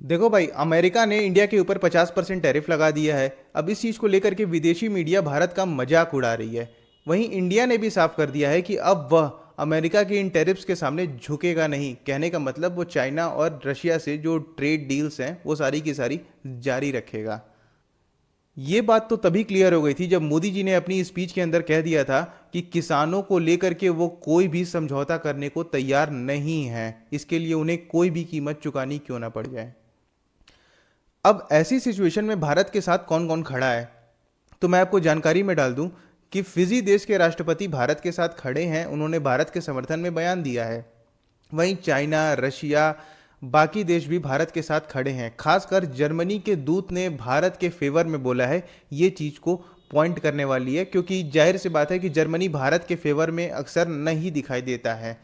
देखो भाई, अमेरिका ने इंडिया के ऊपर 50% टैरिफ लगा दिया है। अब इस चीज़ को लेकर के विदेशी मीडिया भारत का मजाक उड़ा रही है। वहीं इंडिया ने भी साफ कर दिया है कि अब वह अमेरिका के इन टैरिफ्स के सामने झुकेगा नहीं। कहने का मतलब वो चाइना और रशिया से जो ट्रेड डील्स हैं वो सारी की सारी जारी रखेगा। ये बात तो तभी क्लियर हो गई थी जब मोदी जी ने अपनी स्पीच के अंदर कह दिया था कि किसानों को लेकर के वो कोई भी समझौता करने को तैयार नहीं है, इसके लिए उन्हें कोई भी कीमत चुकानी क्यों ना पड़ जाए। अब ऐसी सिचुएशन में भारत के साथ कौन कौन खड़ा है, तो मैं आपको जानकारी में डाल दूं कि फिजी देश के राष्ट्रपति भारत के साथ खड़े हैं। उन्होंने भारत के समर्थन में बयान दिया है। वहीं चाइना, रशिया, बाकी देश भी भारत के साथ खड़े हैं। खासकर जर्मनी के दूत ने भारत के फेवर में बोला है। ये चीज़ को पॉइंट करने वाली है, क्योंकि जाहिर सी बात है कि जर्मनी भारत के फेवर में अक्सर नहीं दिखाई देता है।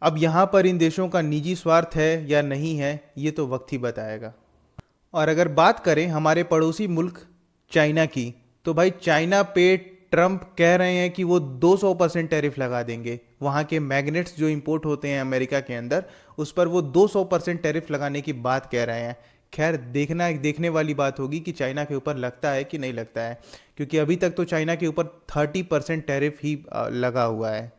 अब यहाँ पर इन देशों का निजी स्वार्थ है या नहीं है, ये तो वक्त ही बताएगा। और अगर बात करें हमारे पड़ोसी मुल्क चाइना की, तो भाई चाइना पे ट्रंप कह रहे हैं कि वो 200% टैरिफ लगा देंगे। वहाँ के मैग्नेट्स जो इंपोर्ट होते हैं अमेरिका के अंदर, उस पर वो 200% टैरिफ लगाने की बात कह रहे हैं। खैर, देखने वाली बात होगी कि चाइना के ऊपर लगता है कि नहीं लगता है, क्योंकि अभी तक तो चाइना के ऊपर 30% टैरिफ ही लगा हुआ है।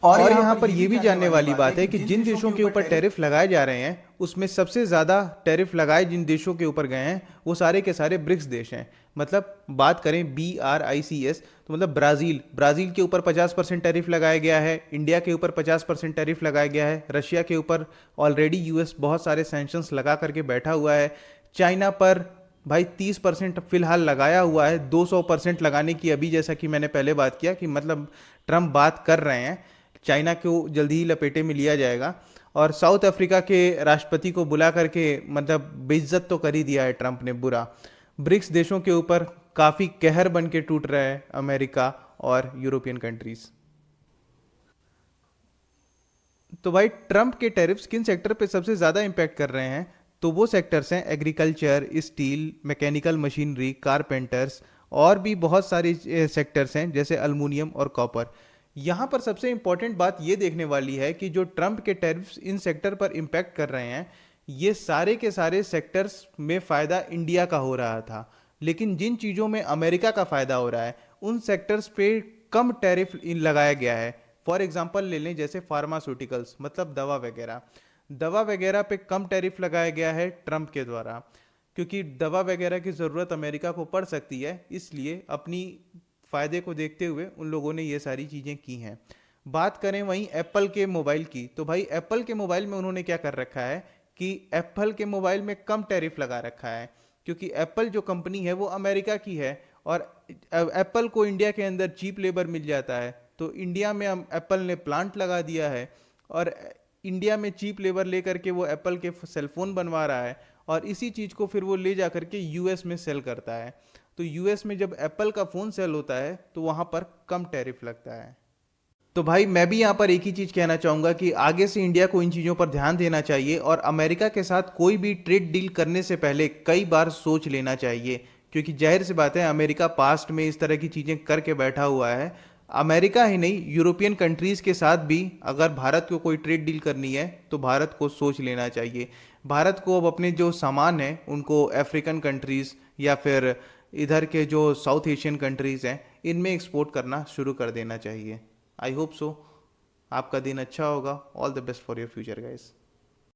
और और यहाँ यहाँ पर पर ये भी यह भी जानने जानने वाली वाली बात है बात है कि कि जिन जिन देशों के देशों के ऊपर ऊपर टैरिफ टैरिफ लगाए जा रहे हैं, उसमें सबसे ज़्यादा टैरिफ लगाए जिन देशों के ऊपर गए हैं वो सारे के सारे ब्रिक्स देश हैं। मतलब बात करें BRICS, तो मतलब ब्राज़ील के ऊपर 50% टैरिफ लगाया गया है, इंडिया के ऊपर 50% टैरिफ लगाया गया है, रशिया के ऊपर ऑलरेडी यूएस बहुत सारे सैंक्शंस लगा करके बैठा हुआ है, चाइना पर भाई 30% फिलहाल लगाया हुआ है। 200% लगाने की अभी, जैसा कि मैंने पहले बात किया कि मतलब ट्रम्प बात कर रहे हैं, चाइना को जल्दी ही लपेटे में लिया जाएगा। और साउथ अफ्रीका के राष्ट्रपति को बुला करके मतलब बेइज्जत तो कर ही दिया है ट्रंप ने बुरा। ब्रिक्स देशों के ऊपर काफ़ी कहर बन के टूट रहा है अमेरिका और यूरोपियन कंट्रीज। तो भाई, ट्रंप के टैरिफ्स किन सेक्टर पे सबसे ज़्यादा इम्पैक्ट कर रहे हैं, तो वो सेक्टर्स हैं agriculture, steel, mechanical machinery, carpenters, और भी बहुत सारी सेक्टर्स हैं जैसे अल्मुनियम और कॉपर। यहाँ पर सबसे इंपॉर्टेंट बात ये देखने वाली है कि जो ट्रंप के टैरिफ्स इन सेक्टर पर इम्पैक्ट कर रहे हैं, ये सारे के सारे सेक्टर्स में फ़ायदा इंडिया का हो रहा था, लेकिन जिन चीज़ों में अमेरिका का फ़ायदा हो रहा है उन सेक्टर्स पे कम टैरिफ लगाया गया है। फॉर एग्जांपल ले लें जैसे फार्मास्यूटिकल्स, मतलब दवा वगैरह पे कम टैरिफ लगाया गया है ट्रंप के द्वारा, क्योंकि दवा वगैरह की ज़रूरत अमेरिका को पड़ सकती है, इसलिए अपनी फ़ायदे को देखते हुए उन लोगों ने ये सारी चीज़ें की हैं। बात करें वहीं एप्पल के मोबाइल की, तो भाई एप्पल के मोबाइल में उन्होंने क्या कर रखा है कि एप्पल के मोबाइल में कम टैरिफ लगा रखा है, क्योंकि एप्पल जो कंपनी है वो अमेरिका की है, और एप्पल को इंडिया के अंदर चीप लेबर मिल जाता है, तो इंडिया में एप्पल ने प्लांट लगा दिया है, और इंडिया में चीप लेबर लेकर के वो एप्पल के सेलफोन बनवा रहा है, और इसी चीज़ को फिर वो ले जा करके यूएस में सेल करता है। तो यूएस में जब एप्पल का फ़ोन सेल होता है तो वहाँ पर कम टैरिफ लगता है। तो भाई, मैं भी यहाँ पर एक ही चीज़ कहना चाहूँगा कि आगे से इंडिया को इन चीज़ों पर ध्यान देना चाहिए, और अमेरिका के साथ कोई भी ट्रेड डील करने से पहले कई बार सोच लेना चाहिए, क्योंकि जाहिर सी बात है अमेरिका पास्ट में इस तरह की चीज़ें करके बैठा हुआ है। अमेरिका ही नहीं, यूरोपियन कंट्रीज़ के साथ भी अगर भारत को कोई ट्रेड डील करनी है तो भारत को सोच लेना चाहिए। भारत को अब अपने जो सामान हैं उनको अफ्रीकन कंट्रीज़ या फिर इधर के जो साउथ एशियन कंट्रीज़ हैं इनमें एक्सपोर्ट करना शुरू कर देना चाहिए। आई होप सो आपका दिन अच्छा होगा। All the best for your future guys.